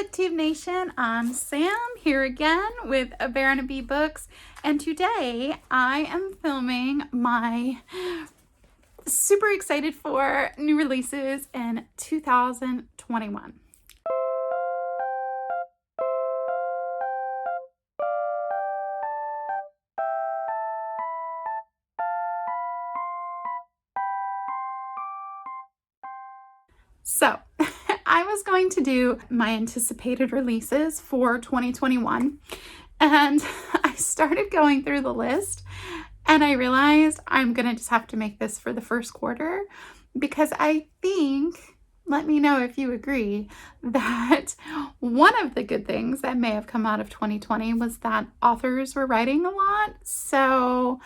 BookTube Nation, I'm Sam here again with Vera and B Books, and today I am filming my super excited for new releases in 2021. So I was going to do my anticipated releases for 2021, and I started going through the list and I realized I'm gonna just have to make this for the first quarter, because I think, let me know if you agree, that one of the good things that may have come out of 2020 was that authors were writing a lot. So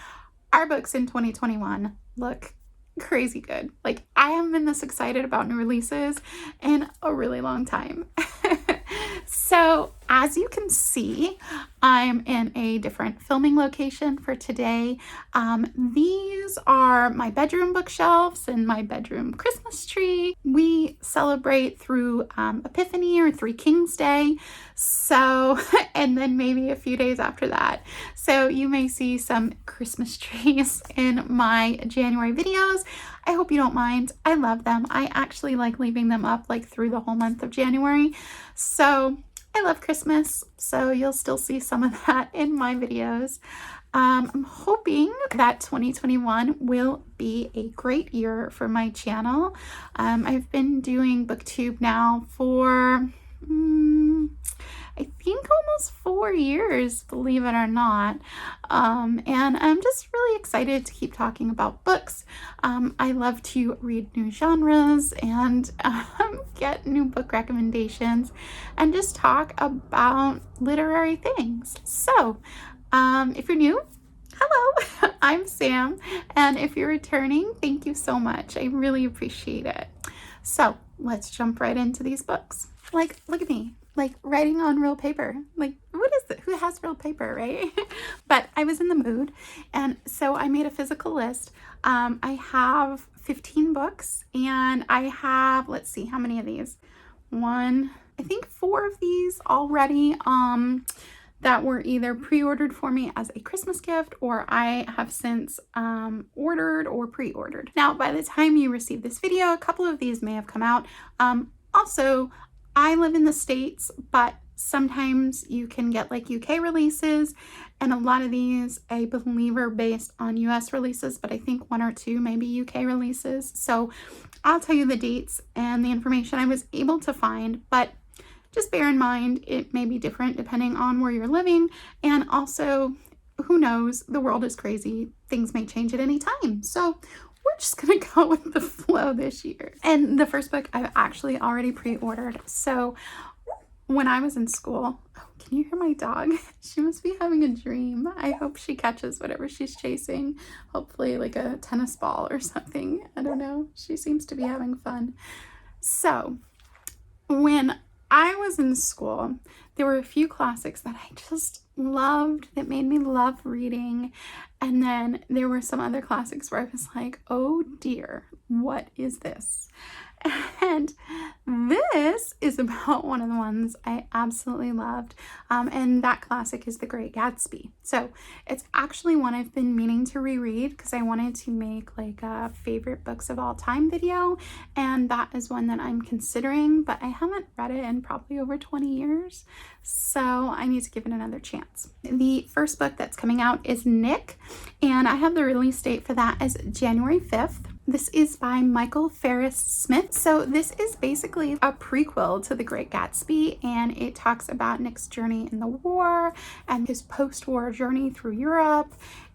our books in 2021 look crazy good. Like, I haven't been this excited about new releases in a really long time. So as you can see, I'm in a different filming location for today. These are my bedroom bookshelves and my bedroom Christmas tree. We celebrate through Epiphany or Three Kings Day. So, and then maybe a few days after that. So you may see some Christmas trees in my January videos. I hope you don't mind. I love them. I actually like leaving them up like through the whole month of January. So I love Christmas, so you'll still see some of that in my videos. I'm hoping that 2021 will be a great year for my channel. I've been doing BookTube now for I think almost 4 years, believe it or not. And I'm just really excited to keep talking about books. I love to read new genres and get new book recommendations and just talk about literary things. So if you're new, hello, I'm Sam. And if you're returning, thank you so much. I really appreciate it. So let's jump right into these books. Like, look at me. Like writing on real paper. Like, what is it? Who has real paper, right? But I was in the mood, and so I made a physical list. I have 15 books, and I have, let's see, how many of these? I think 4 of these already that were either pre-ordered for me as a Christmas gift, or I have since ordered or pre-ordered. Now, by the time you receive this video, a couple of these may have come out. Also, I live in the States, but sometimes you can get like UK releases, and a lot of these I believe are based on US releases, but I think 1 or 2 may be UK releases. So I'll tell you the dates and the information I was able to find, but just bear in mind it may be different depending on where you're living, and also, who knows, the world is crazy. Things may change at any time. So we're just gonna go with the flow this year. And the first book I've actually already pre-ordered. So when I was in school, oh, can you hear my dog? She must be having a dream. I hope she catches whatever she's chasing. Hopefully like a tennis ball or something. I don't know. She seems to be having fun. So when I was in school, there were a few classics that I just loved, that made me love reading. And then there were some other classics where I was like, oh dear, what is this? And this is about one of the ones I absolutely loved. And that classic is The Great Gatsby. So it's actually one I've been meaning to reread because I wanted to make like a favorite books of all time video. And that is one that I'm considering, but I haven't read it in probably over 20 years. So I need to give it another chance. The first book that's coming out is Nick, and I have the release date for that as January 5th. This is by Michael Farris Smith. So this is basically a prequel to The Great Gatsby, and it talks about Nick's journey in the war and his post-war journey through Europe,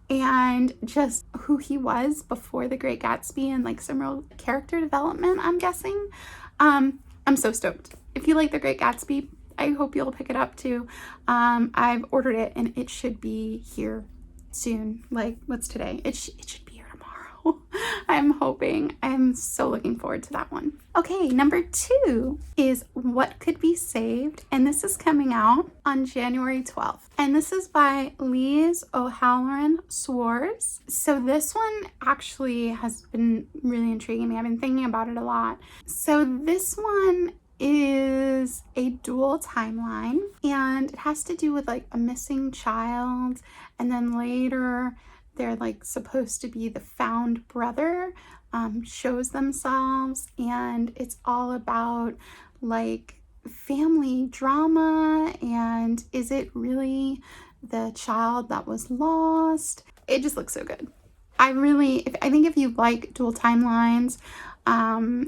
and just who he was before The Great Gatsby, and like some real character development, I'm guessing. I'm so stoked. If you like The Great Gatsby, I hope you'll pick it up too. I've ordered it and it should be here soon. Like, what's today? It should be here tomorrow. I'm hoping. I'm so looking forward to that one. Okay, number 2 is What Could Be Saved, and this is coming out on January 12th. And this is by Liese O'Halloran Schwarz. So this one actually has been really intriguing me. I've been thinking about it a lot. So this one is a dual timeline, and it has to do with like a missing child, and then later they're like supposed to be the found brother shows themselves, and it's all about like family drama, and is it really the child that was lost? It just looks so good. I think if you like dual timelines,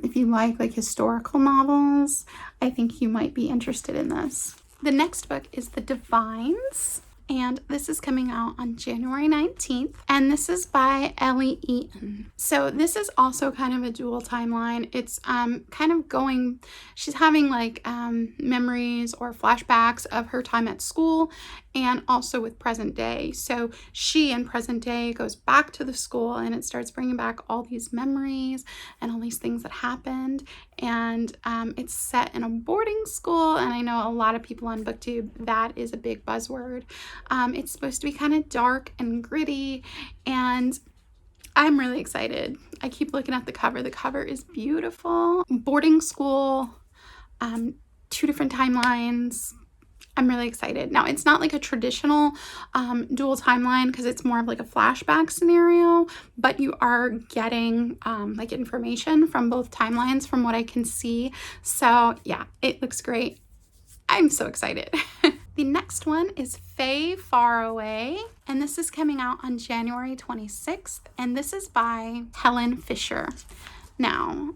if you like historical novels, I think you might be interested in this. The next book is The Divines, and this is coming out on January 19th, and this is by Ellie Eaton. So this is also kind of a dual timeline. It's kind of going, she's having like memories or flashbacks of her time at school and also with present day. So she in present day goes back to the school, and it starts bringing back all these memories and all these things that happened. And it's set in a boarding school, and I know a lot of people on BookTube, that is a big buzzword. It's supposed to be kind of dark and gritty, and I'm really excited. I keep looking at the cover. The cover is beautiful. Boarding school, 2 different timelines. I'm really excited. Now, it's not like a traditional dual timeline because it's more of like a flashback scenario, but you are getting like information from both timelines from what I can see. So yeah, it looks great. I'm so excited. The next one is Faye, Faraway, and this is coming out on January 26th, and this is by Helen Fisher. Now,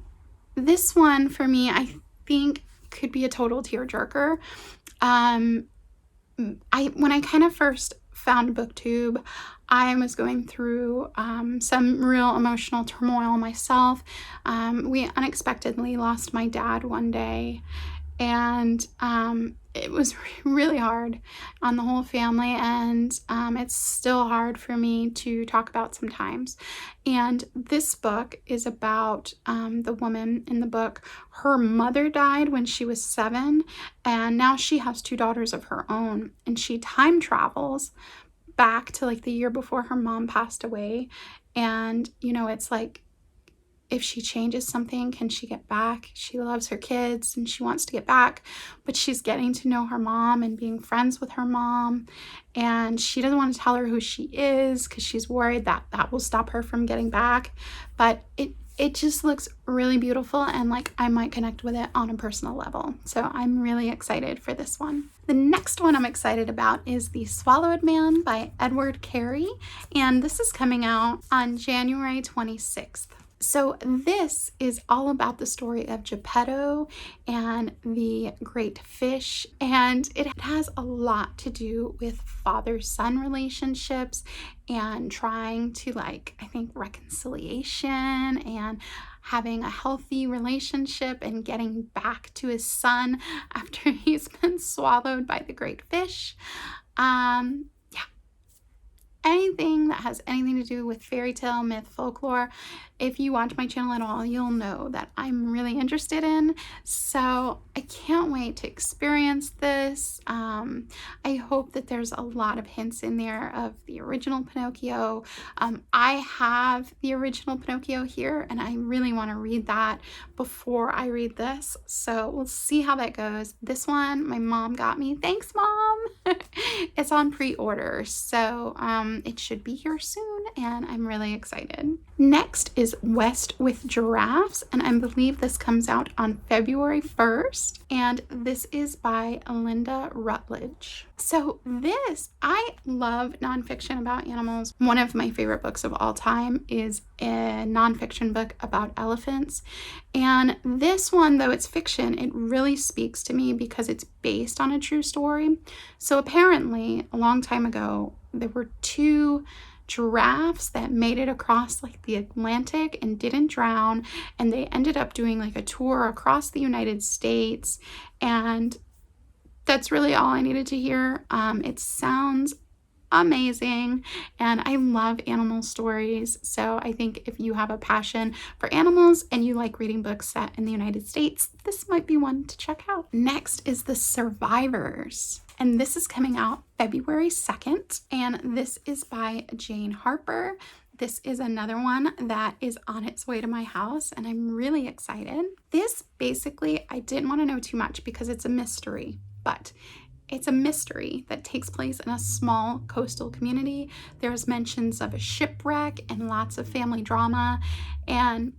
this one for me, I think could be a total tearjerker. When I kind of first found BookTube, I was going through some real emotional turmoil myself. We unexpectedly lost my dad one day, and it was really hard on the whole family, and it's still hard for me to talk about sometimes. And this book is about the woman in the book. Her mother died when she was 7, and now she has 2 daughters of her own, and she time travels back to like the year before her mom passed away. And you know, it's like, if she changes something, can she get back? She loves her kids and she wants to get back, but she's getting to know her mom and being friends with her mom, and she doesn't want to tell her who she is because she's worried that that will stop her from getting back. But it just looks really beautiful, and like I might connect with it on a personal level. So I'm really excited for this one. The next one I'm excited about is The Swallowed Man by Carey, and this is coming out on January 26th. So this is all about the story of Geppetto and the great fish, and it has a lot to do with father-son relationships and trying to I think reconciliation and having a healthy relationship and getting back to his son after he's been swallowed by the great fish. Anything that has anything to do with fairy tale, myth, folklore, if you watch my channel at all, you'll know that I'm really interested in. So I can't wait to experience this. I hope that there's a lot of hints in there of the original Pinocchio. I have the original Pinocchio here, and I really want to read that before I read this. So we'll see how that goes. This one, my mom got me. Thanks, Mom. It's on pre-order, so it should be here soon, and I'm really excited. Next is West with Giraffes, and I believe this comes out on February 1st, and this is by Lynda Rutledge. So this, I love nonfiction about animals. One of my favorite books of all time is a nonfiction book about elephants, and this one, though it's fiction, it really speaks to me because it's based on a true story. So apparently, a long time ago, there were 2 giraffes that made it across the Atlantic and didn't drown, and they ended up doing a tour across the United States, and that's really all I needed to hear. It sounds amazing, and I love animal stories, so I think if you have a passion for animals and you like reading books set in the United States, this might be one to check out. Next is The Survivors, and this is coming out February 2nd, and this is by Jane Harper. This is another one that is on its way to my house, and I'm really excited. This basically, I didn't want to know too much because it's a mystery, but it's a mystery that takes place in a small coastal community. There's mentions of a shipwreck and lots of family drama, and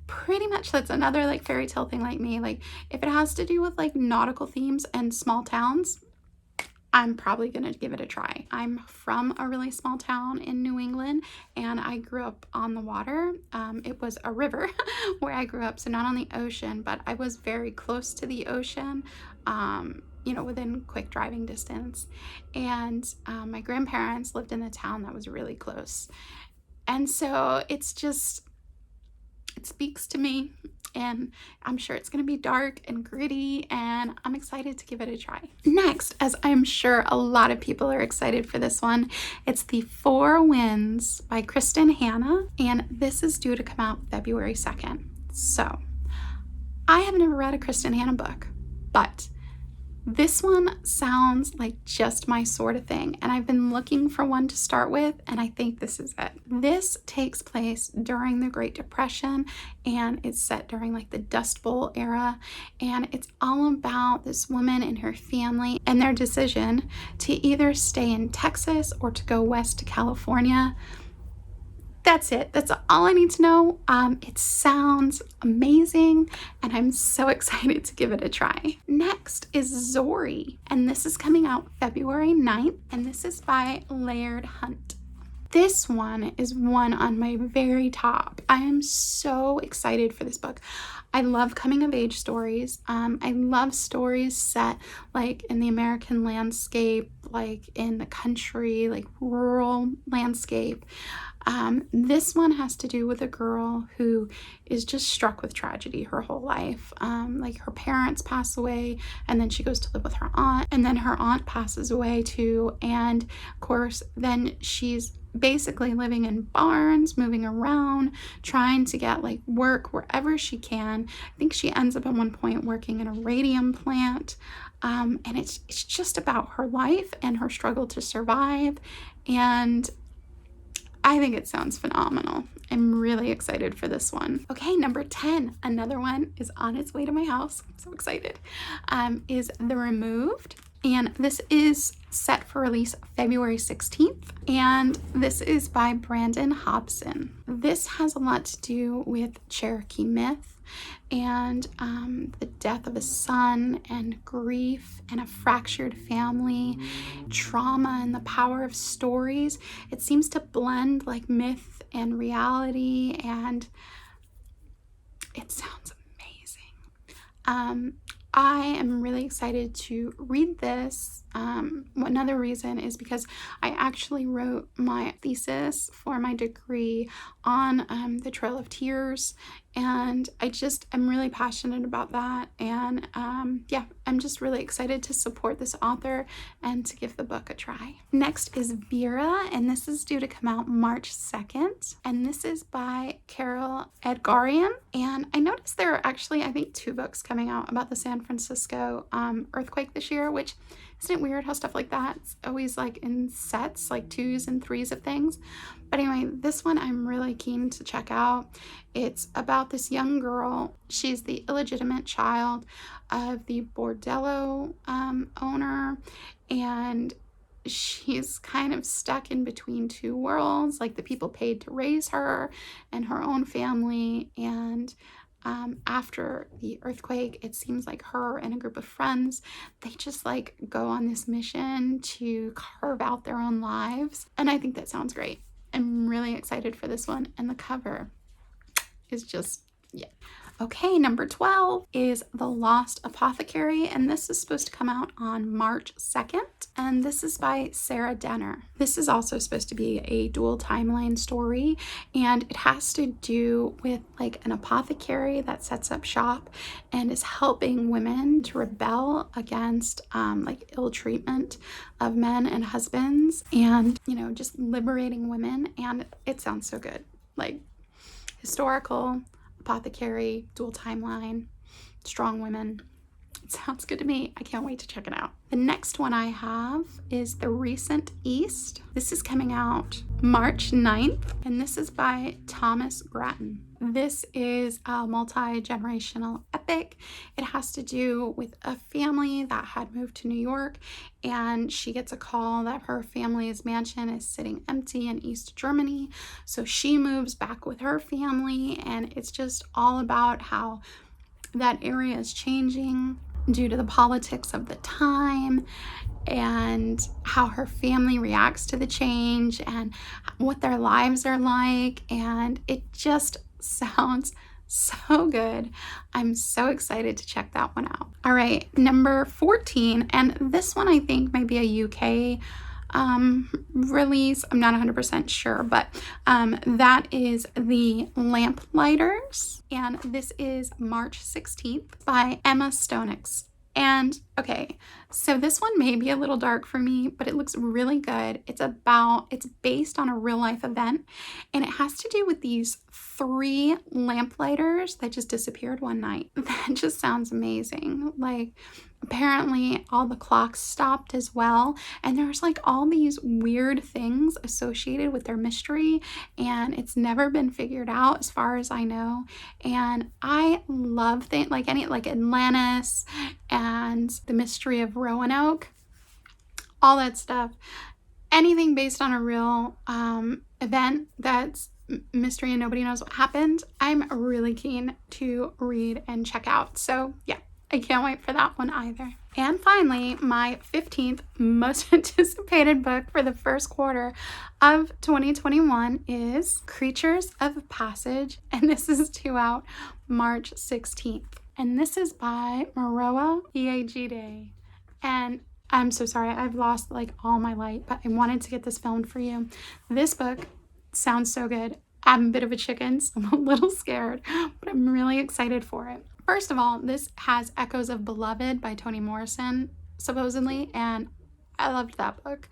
pretty much that's another like fairy tale thing like me. Like if it has to do with like nautical themes and small towns, I'm probably gonna give it a try. I'm from a really small town in New England, and I grew up on the water. It was a river where I grew up, so not on the ocean, but I was very close to the ocean, you know, within quick driving distance. And my grandparents lived in a town that was really close. And so it's just, it speaks to me, and I'm sure it's going to be dark and gritty, and I'm excited to give it a try. Next, as I'm sure a lot of people are excited for this one, it's The Four Winds by Kristin Hannah, and this is due to come out February 2nd. So, I have never read a Kristin Hannah book, but this one sounds like just my sort of thing, and I've been looking for one to start with, and I think this is it. This takes place during the Great Depression, and it's set during like the Dust Bowl era, and it's all about this woman and her family and their decision to either stay in Texas or to go west to California. That's it. That's all I need to know. It sounds amazing, and I'm so excited to give it a try. Next is Zorrie, and this is coming out February 9th, and this is by Laird Hunt. This one is one on my very top. I am so excited for this book. I love coming of age stories. I love stories set like in the American landscape, like in the country, like rural landscape. This one has to do with a girl who is just struck with tragedy her whole life. Like her parents pass away, and then she goes to live with her aunt, and then her aunt passes away too. And of course, then she's basically living in barns, moving around, trying to get like work wherever she can. I think she ends up at one point working in a radium plant. And it's just about her life and her struggle to survive. And I think it sounds phenomenal. I'm really excited for this one. Okay, number 10, another one is on its way to my house. I'm so excited. Is The Removed. And this is set for release February 16th. And this is by Brandon Hobson. This has a lot to do with Cherokee myth and the death of a son and grief and a fractured family, trauma and the power of stories. It seems to blend like myth and reality, and it sounds amazing. I am really excited to read this. Another reason is because I actually wrote my thesis for my degree on the Trail of Tears, and I'm really passionate about that. And yeah, I'm just really excited to support this author and to give the book a try. Next is Vera, and this is due to come out March 2nd, and this is by Edgarian. And I noticed there are actually, I think, 2 books coming out about the San Francisco earthquake this year, which isn't it weird how stuff like that's always like in sets, like 2s and 3s of things. But anyway, this one I'm really keen to check out. It's about this young girl. She's the illegitimate child of the bordello owner, and she's kind of stuck in between 2 worlds, like the people paid to raise her and her own family. And after the earthquake, it seems like her and a group of friends, they just like go on this mission to carve out their own lives. And I think that sounds great. I'm really excited for this one, and the cover is just, yeah. Okay, number 12 is The Lost Apothecary, and this is supposed to come out on March 2nd, and this is by Sarah Denner. This is also supposed to be a dual timeline story, and it has to do with like an apothecary that sets up shop and is helping women to rebel against like ill treatment of men and husbands, and you know, just liberating women. And it sounds so good, like historical apothecary, dual timeline, strong women. It sounds good to me. I can't wait to check it out. The next one I have is The Recent East. This is coming out March 9th, and this is by Thomas Grattan. This is a multi-generational epic. It has to do with a family that had moved to New York, and she gets a call that her family's mansion is sitting empty in East Germany. So she moves back with her family, and it's just all about how that area is changing due to the politics of the time, and how her family reacts to the change and what their lives are like. And it just sounds so good. I'm so excited to check that one out. All right, number 14, and this one I think might be a UK release. I'm not 100% sure, but that is The Lamplighters, and this is March 16th by Emma Stonex. And okay, so this one may be a little dark for me, but it looks really good. It's based on a real life event, and it has to do with these 3 lamplighters that just disappeared one night. That just sounds amazing. Like, apparently all the clocks stopped as well, and there's like all these weird things associated with their mystery, and it's never been figured out as far as I know. And I love things like Atlantis and the mystery of Roanoke, all that stuff. Anything based on a real event that's mystery and nobody knows what happened, I'm really keen to read and check out. So yeah, I can't wait for that one either. And finally, my 15th most anticipated book for the first quarter of 2021 is Creatures of Passage, and this is due out March 16th. And this is by Morowa Yejide. And I'm so sorry, I've lost like all my light, but I wanted to get this filmed for you. This book sounds so good. I'm a bit of a chicken, so I'm a little scared, but I'm really excited for it. First of all, this has echoes of Beloved by Toni Morrison, supposedly, and I loved that book.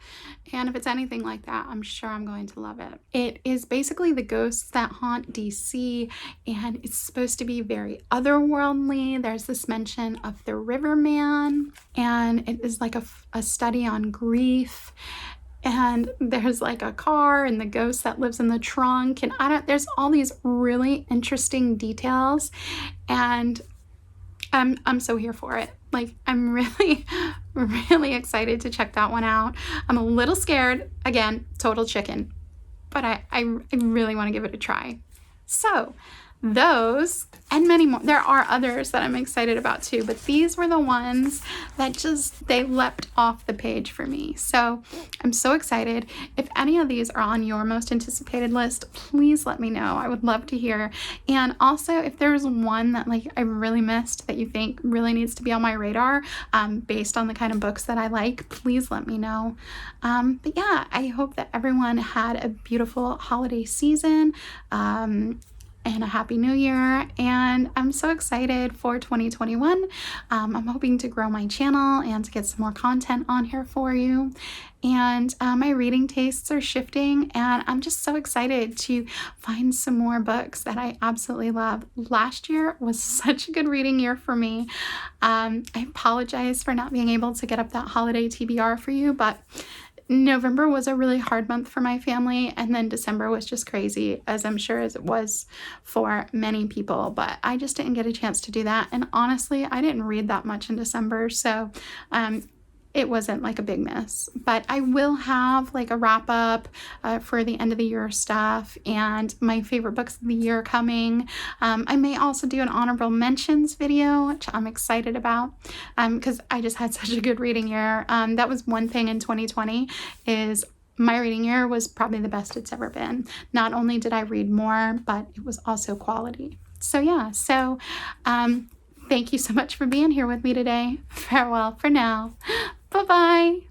And if it's anything like that, I'm sure I'm going to love it. It is basically the ghosts that haunt DC, and it's supposed to be very otherworldly. There's this mention of the Riverman, and it is like a study on grief. And there's like a car and the ghost that lives in the trunk, and there's all these really interesting details, and I'm so here for it. Like, I'm really, really excited to check that one out. I'm a little scared, again, total chicken, but I really want to give it a try. So those and many more, there are others that I'm excited about too, but these were the ones that they leapt off the page for me. So I'm so excited. If any of these are on your most anticipated list, please let me know. I would love to hear. And also, if there's one that like I really missed that you think really needs to be on my radar, based on the kind of books that I like, please let me know. But yeah, I hope that everyone had a beautiful holiday season, and a happy new year. And I'm so excited for 2021. I'm hoping to grow my channel and to get some more content on here for you. And my reading tastes are shifting, and I'm just so excited to find some more books that I absolutely love. Last year was such a good reading year for me. I apologize for not being able to get up that holiday TBR for you, but November was a really hard month for my family, and then December was just crazy, as I'm sure as it was for many people, but I just didn't get a chance to do that. And honestly, I didn't read that much in December, so it wasn't like a big miss. But I will have like a wrap up for the end of the year stuff and my favorite books of the year coming. I may also do an honorable mentions video, which I'm excited about, because I just had such a good reading year. That was one thing in 2020, is my reading year was probably the best it's ever been. Not only did I read more, but it was also quality. So yeah, thank you so much for being here with me today. Farewell for now. Bye-bye.